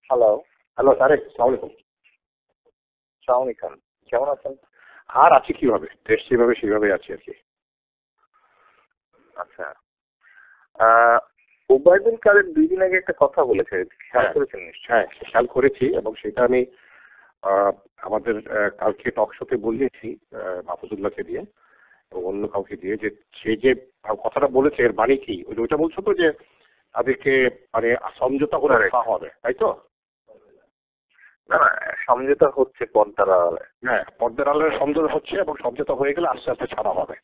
Hello. Hello Tarique, সালাম আলাইকুম। সালাম আলাইকুম। কেমন আছেন? আর আছি কিভাবে, দেশ যেভাবে সেভাবে আছি আর কি। আচ্ছা, ওবায়দুল কাদের 2 দিন আগে একটা কথা বলেছে, খেয়াল করেছেন নিশ্চয়ই? হ্যাঁ, খেয়াল করেছি এবং সেটা আমি আমাদের কালকে টক শোতে বলিয়েছি মাহফুজুল্লাহকে দিয়ে অন্য কাউকে দিয়ে, যে সে যে কথাটা বলেছে এর বাণী কি, ওইটা বলছো তো যে তাদেরকে মানে সমঝোতা করে রাখা হবে, তাই তো? না না, সমঝোতা হচ্ছে পর্দার আড়ালে। হ্যাঁ, পর্দার আড়ালে সমঝোতা হচ্ছে এবং সমঝোতা হয়ে গেলে আস্তে আস্তে ছাড়া হবে।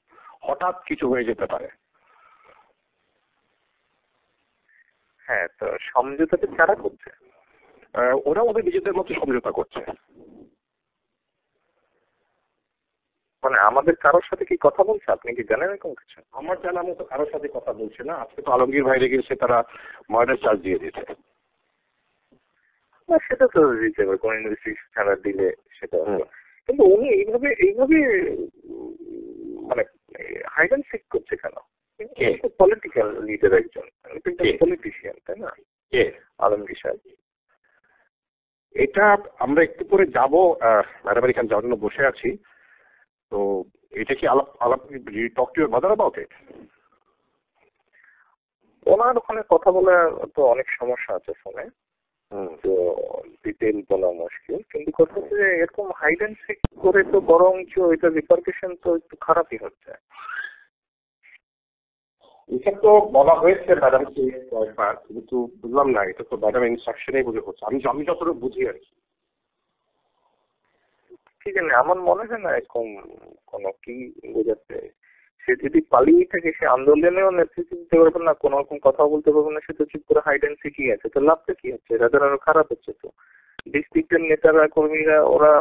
হঠাৎ কিছু হয়ে যেতে পারে। হ্যাঁ, তো সমঝোতাতে কারা করছে? ওরা ওদের নিজেদের মতো সমঝোতা করছে। মানে আমাদের কারোর সাথে কি কথা বলছে? আপনি কি জানেন এরকম কিছু? আমার জানার মতো কারোর সাথে কথা বলছে না। আজকে তো আলমগীর বাইরে গেছে, তারা মার্ডার চার্জ দিয়ে দিয়েছে। না, সেটা তো দিতে হবে, কোন ইনভেস্টিগেশন ছাড়া দিলে সেটা। কিন্তু উনি এইভাবে মানে হাইড অ্যান্ড সিক করছে কেন? পলিটিক্যাল লিডার একজন, পলিটিশিয়ান, তাই না? আলমগীর সাহেব। এটা আমরা একটু করে যাব, ম্যাডাম এখানে যাওয়ার জন্য বসে আছি। তো এটা কি আলাপ talk to your mother about it? ওনার ওখানে কথা বলে তো অনেক সমস্যা আছে ফোনে, তো ডিটেল বলা মুশকিল। কিন্তু কথা হচ্ছে যে এরকম হাইড অ্যান্ড সিক করে তো বরঞ্চ এটা রিপারকেশন তো একটু খারাপই হচ্ছে। এটা তো বলা হয়েছে ম্যাডামকে কয়েকবার, কিন্তু বুঝলাম না, এটা তো ম্যাডাম ইনস্ট্রাকশনেই বুঝে হচ্ছে। আমি যতটুকু বুঝি আর কি। ঠিক আছে, আমার মনে হয় না এরকম কোন কি বোঝাচ্ছে। সে যদি পালিয়ে থাকে, সে আন্দোলনেও নেতৃত্ব দিতে পারবে না, কোন রকম কথা বলতে পারবে না, সে তো চুপ করে হাইড অ্যান্ড সিকই আছে। তো লাভটা কি হচ্ছে? তাদের আরো খারাপ হচ্ছে। তো ডিস্ট্রিক্টের নেতারা কর্মীরা ওরা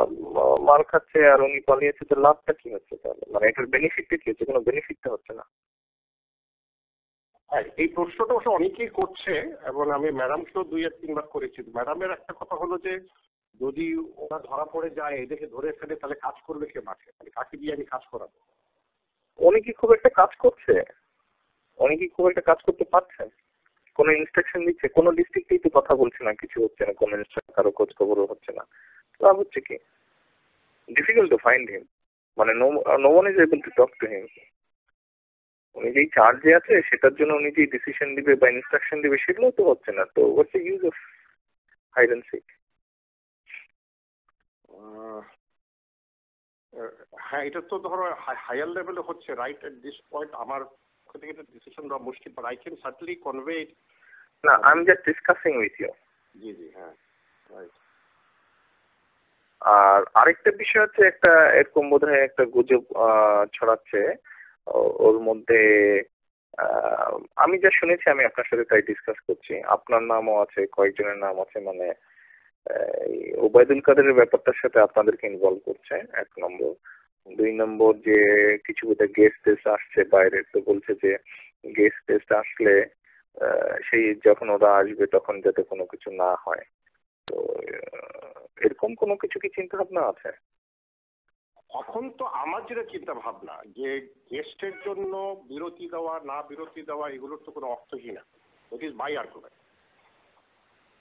মার খাচ্ছে আর উনি পালিয়েছে, তো লাভটা কি হচ্ছে তাহলে? মানে এটার বেনিফিটটা কি হচ্ছে? কোনো বেনিফিটটা হচ্ছে না। হ্যাঁ, এই প্রশ্নটা অবশ্য অনেকেই করছে এবং আমি ম্যাডামকেও 2-3 বার করেছি। ম্যাডামের একটা কথা হলো যে যদি ওরা ধরা পড়ে যায়, এদেরকে ধরে ফেলে, তাহলে কাজ করবে কে মাঠে? মানে কাকে দিয়ে আমি কাজ করাবো? উনি কি খুব একটা কাজ করছে? উনি কি খুব একটা কাজ করতে পারছে? কোন ইনস্ট্রাকশন দিচ্ছে? কোন ডিস্ট্রিক্টেই তো কথা বলছে না, কিছু হচ্ছে না, কোন ইনস্ট্রাকশন কারো খোঁজ খবরও হচ্ছে না। লাভ হচ্ছে কি? ডিফিকাল্ট টু ফাইন্ড হিম, মানে no one is able to talk to him. উনি যেই চার্জে আছে সেটার জন্য উনি যে ডিসিশন দিবে বা ইনস্ট্রাকশন দিবে সেগুলো তো হচ্ছে না। তো what's the use of hide and seek? হ্যাঁ, এটা তো ধরো হায়ার লেভেলে হচ্ছে, রাইট এট দিস পয়েন্ট আমার থেকে এটা ডিসিশন দেওয়া মুশকিল, but I can certainly convey. না, I am just discussing with you. জি জি, হ্যাঁ, রাইট। আর আরেকটা বিষয় হচ্ছে, একটা এরকম বোধহয় একটা গুজব ছড়াচ্ছে ওর মধ্যে। আমি যা শুনেছি আমি আপনার সাথে তাই ডিসকাস করছি। আপনার নামও আছে, কয়েকজনের নাম আছে, মানে ওবায়দুল কাদেরের ব্যাপারটার সাথে আপনাদেরকে ইনভলভ করছে, 1 নম্বর। 2 নম্বর, যে কিছু বোধহয় গেস্ট টেস্ট আসছে বাইরের, তো বলছে যে গেস্ট টেস্ট আসলে সেই যখন ওরা আসবে তখন যাতে কোনো কিছু না হয়। তো এরকম কোনো কিছু কি চিন্তা ভাবনা আছে? এখন তো আমার যেটা চিন্তা ভাবনা, যে গেস্টের জন্য বিরতি দেওয়া না বিরতি দেওয়া এগুলোর তো কোনো অর্থহীন না। It is my argument.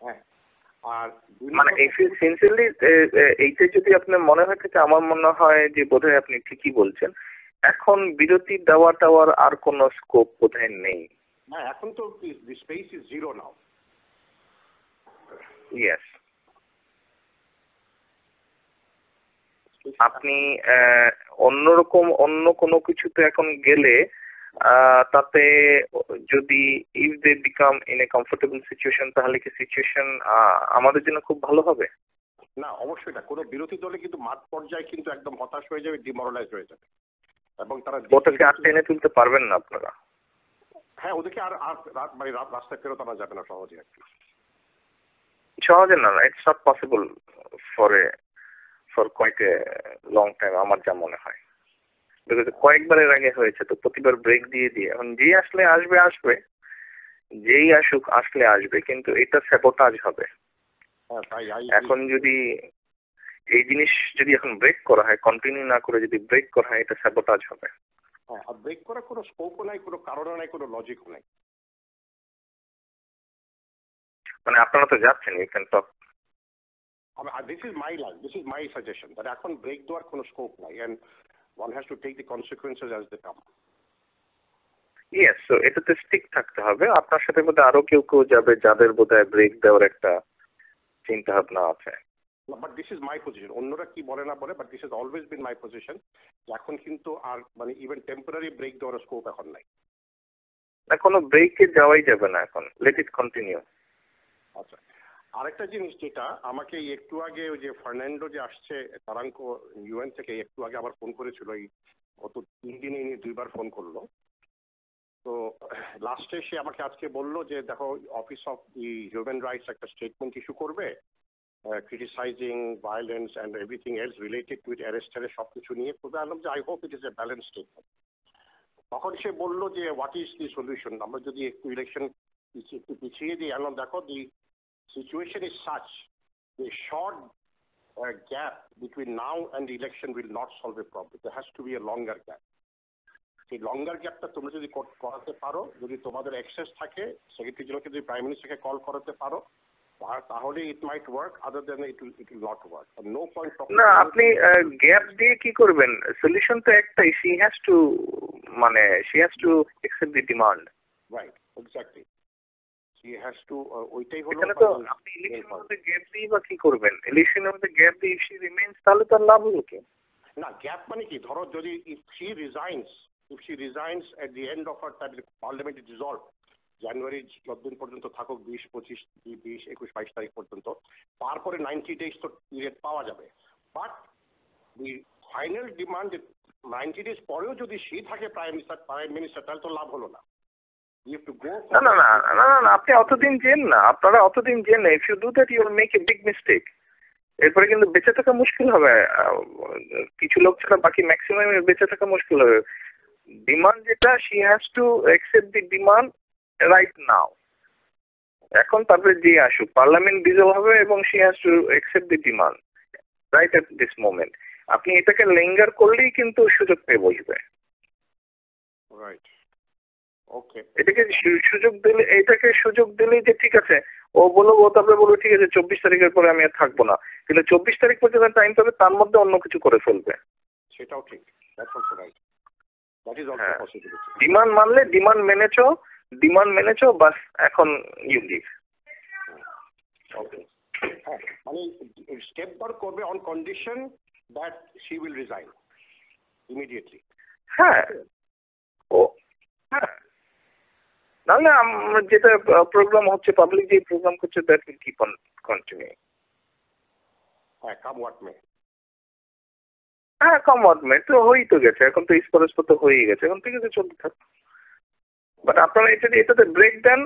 হ্যাঁ, আর মানে সিনসিয়ারলি এইটা যদি আপনার মনে হয় থাকে, আমার মনে হয় যে বোধহয় আপনি ঠিকই বলছেন। এখন বিরতি দেওয়া টাওয়ার আর কোনো স্কোপ বোধহয় নেই। না, এখন তো the space is zero now. Yes. আপনি অন্যরকম অন্য কোনো কিছুতে এখন গেলে তাতে যদি if they become in a comfortable situation, তাহলে কি সিচুয়েশন আমাদের জন্য খুব ভালো হবে? না, অবশ্যই না। কোনো বিরোধী দলে কিন্তু মাঠ পর্যায়ে কিন্তু একদম হতাশ হয়ে যাবে, ডিমোরালাইজ হয়ে যাবে, এবং তারা ওটাকে আর টেনে তুলতে পারবেন না আপনারা। হ্যাঁ, ওদেরকে আর মানে রাস্তায় ফেরত আনা যাবে না সহজে আর কি। সহজে না, it's not possible for quite a long time, আমার যা মনে হয়। কয়েকবারের আগে হয়েছে, তো প্রতিবার ব্রেক দিয়ে দিয়ে এখন যে আসলে আসবে, যেই আসুক আসলে আসবে, কিন্তু এটা স্যাবোটাজ হবে। এখন যদি এই জিনিস যদি এখন ব্রেক করা হয়, কন্টিনিউ না করে যদি ব্রেক করা হয়, এটা স্যাবোটাজ হবে। হ্যাঁ, আর ব্রেক করার কোনো স্কোপও নাই, কোনো কারণও নাই, কোনো লজিকও নাই। মানে আপনারা তো যাচ্ছেন, you can talk This is my line, this is my suggestion, that এখন ব্রেক দেওয়ার কোনো স্কোপ নাই, and one has to take the consequences as they come. Yes, so এটাতে স্টিক থাকতে হবে। আপনার সাথে বোধহয় আরো কেউ কেউ যাবে যাদের বোধহয় ব্রেক দেওয়ার একটা চিন্তা ভাবনা আছে। But this is my position, অন্যরা কি বলে না বলে, but this has always been my position, এখন কিন্তু আর মানে ইভেন টেম্পোরারি ব্রেক দেওয়ার স্কোপ এখন নাই। না, কোনো ব্রেকে যাওয়াই যাবে না এখন, লেট ইট কন্টিনিউ। আচ্ছা, আরেকটা জিনিস যেটা আমাকে একটু আগে ওই যে ফার্নান্ডো যে আসছে তারাঙ্কো ইউএন থেকে একটু আগে আবার ফোন করেছিল, এই গত 3 দিনে 2বার ফোন করলো। তো লাস্টে সে আমাকে আজকে বললো যে দেখো office of the human rights একটা স্টেটমেন্ট ইস্যু করবে criticising violence and everything else related to it, অ্যারেস্টের সবকিছু নিয়ে করবে। আমি যে I hope it is a balance statement. তখন সে বললো যে হোয়াট ইজ দি সলিউশন, আমরা যদি একটু ইলেকশন একটু পিছিয়ে দিই। এখন দেখো দি situation is such, a short gap between now and the election will not solve a problem. There has to be a longer gap. সেই লঙ্গার গ্যাপটা তোমরা যদি করাতে পারো, যদি তোমাদের অ্যাক্সেস থাকে, সেক্রেটারি জেনারেলকে যদি প্রাইম মিনিস্টারকে কল করাতে পারো, তাহলে it might work, other then it will not work. No point. না, আপনি গ্যাপ দিয়ে কি করবেন? সলিউশন তো একটাই, she has to accept the demand. Right, exactly. She has to ওইটাই হলো। এখানে তো আপনি ইলেকশনের মধ্যে গ্যাপ দিয়ে বা কি করবেন? ইলেকশনের মধ্যে গ্যাপ দিয়ে ইফ শি রিমেইনস তাহলে তার লাভ হলো কি? না, গ্যাপ মানে কি, ধরো যদি if she resigns at the end of her term, parliament is dissolved, জানুয়ারি যতদিন পর্যন্ত থাকুক, 20, 25, 20, 21, 22 তারিখ পর্যন্ত, তারপরে 90 days তো পিরিয়ড পাওয়া যাবে। But the final demand 90 days পরেও যদি সে থাকে প্রাইম মিনিস্টার, তাহলে তো লাভ হলো না। না না না না না, আপনি অতদিন যেন না, আপনারা অতদিন যেন না। If you do that you will make a big mistake. এরপরে কিন্তু বেঁচে থাকা মুশকিল হবে, কিছু লোক ছাড়া বাকি ম্যাক্সিমাম বেঁচে থাকা মুশকিল হবে। ডিমান্ড যেটা, she has to accept the demand right now. এখন তারপরে যে আসুক, পার্লামেন্ট ডিজলভ হবে এবং she has to accept the demand right at this moment. আপনি এটাকে লিঙ্গার করলেই কিন্তু সুযোগ পেয়ে বসবে। রাইট, ওকে। এটাকে সুযোগ দিলেই যে ঠিক আছে, ও তারপরে বলবো ঠিক আছে 24 তারিখের পরে আমি আর থাকবো না, কিন্তু 24 তারিখ পর্যন্ত টাইম পাবে, তার মধ্যে অন্য কিছু করে ফেলবে। সেটাও ঠিক, that's also right, that is also possibility. Demand মানলে ডিমান্ড মেনেছো বাস, এখন ইউ লিভ। ওকে, হ্যাঁ, মানে স্টেপ বার করবে on condition that she will resign immediately. হ্যাঁ, ও হ্যাঁ, নাহলে যেটা প্রোগ্রাম হচ্ছে, পাবলিক যে প্রোগ্রাম করছে, that will keep on continue. হ্যাঁ, কাম হোয়াট মে। হ্যাঁ, কাম হোয়াট মে তো হয়েই তো গেছে, এখন তো স্পরস্পর তো হয়েই গেছে, এখন ঠিক আছে চলতে থাক। বাট আপনারা এটাতে ব্রেক দেন,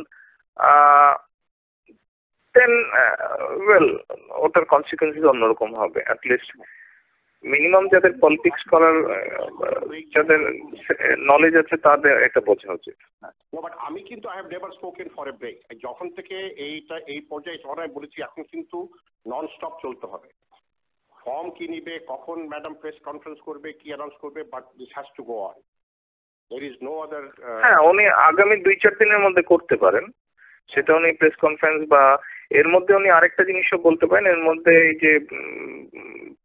দেন ওয়েল, ওটার কনসিকুয়েন্সেস অন্যরকম হবে। অ্যাটলিস্ট মিনিমাম যাদের পলিটিক্স করার, যাদের নলেজ আছে, তাদের একটা বোঝা উচিত। বাট আমি কিন্তু I have never spoken for a break. যখন থেকে এই পর্যায়ে যখন আমি বলেছি এখন কিন্তু নন স্টপ চলতে হবে। ফর্ম কি নিবে, কখন ম্যাডাম প্রেস কনফারেন্স করবে, কি অ্যানাউন্স করবে, but this has to go on. There is no other. হ্যাঁ, উনি আগামী 2-4 দিনের মধ্যে করতে পারেন, সেটা উনি প্রেস কনফারেন্স, বা এর মধ্যে উনি আরেকটা জিনিসও বলতে পারেন। এর মধ্যে এই যে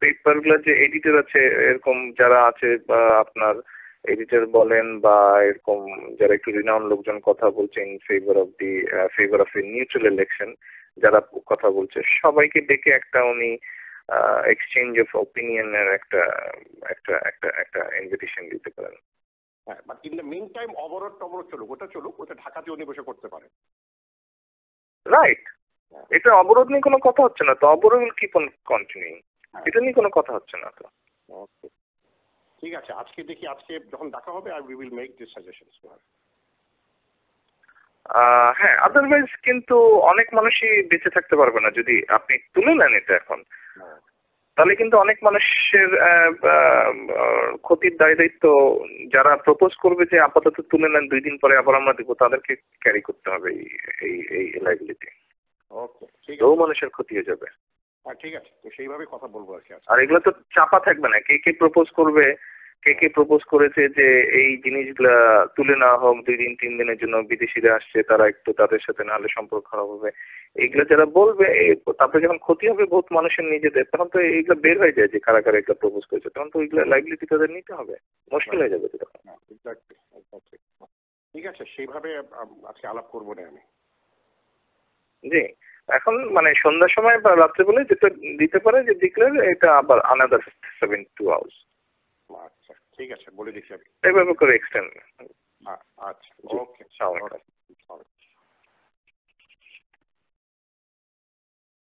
পেপার গুলোর যে এডিটর আছে, এরকম যারা আছে, বা আপনার এডিটর বলেন, বা এরকম যারা একটু রিনাউন লোকজন কথা বলছেন favour of a neutral election, যারা কথা বলছে, সবাইকে ডেকে একটা উনি এক্সচেঞ্জ অফ ওপিনিয়নের একটা ইনভিটেশন দিতে পারেন। হ্যাঁ, but in the meantime অবরোধ চলুক, ওটা ঢাকাতে উনি বসে করতে পারেন। রাইট, এটা অবরোধ নিয়ে কোনো কথা হচ্ছে না তো, অবরোধ কিপ অন কন্টিনিউইং, এটা নিয়ে কোনো কথা হচ্ছে না তো। ঠিক আছে, আজকে দেখি, আজকে যখন দেখা হবে we will make this suggestions. হ্যাঁ, আদারওয়াইজ কিন্তু অনেক মানুষই বেঁচে থাকতে পারবে না যদি আপনি তুলে নেন এটা এখন। তাহলে কিন্তু অনেক মানুষের ক্ষতির দায়িত্ব যারা প্রপোজ করবে যে আপাতত তুলে নেন, 2 দিন পরে আবার আমরা দেবো, তাদেরকে ক্যারি করতে হবে এই লাইবিলিটি। ওকে, ঠিক আছে, বহু মানুষের ক্ষতি হয়ে যাবে। ঠিক আছে, তো সেইভাবে কথা বলবো আর কি। আর এগুলো তো চাপা থাকবে না, কে প্রপোজ করবে কে কে প্রপোজ করেছে যে এই জিনিসগুলা তুলে নেওয়া হোক 2 দিন 3 দিনের জন্য, বিদেশিরা আসছে তারা একটু তাদের সাথে নাহলে সম্পর্ক খারাপ হবে, এইগুলা যারা বলবে তারপরে যখন ক্ষতি হবে বহুত মানুষের নিজেদের, তখন তো এইগুলা বের হয়ে যায় যে কারা কারা এগুলা প্রপোজ করেছে, তখন তো ওইগুলা লাইবিলিটি তাদের নিতে হবে, মুশকিল হয়ে যাবে তো তখন। ঠিক আছে, সেইভাবে আজকে আলাপ করবো না আমি। জি, এখন মানে সন্ধ্যার সময় বা রাত্রে বলে যেটা দিতে পারে যে ডিক্লেয়ার, এটা আবার আনাদার 72 আওয়ার্স। আচ্ছা ঠিক আছে, বলে দিচ্ছি আমি এভাবে করে এক্সটেন্ড। আচ্ছা ওকে, সালামালাইকুম।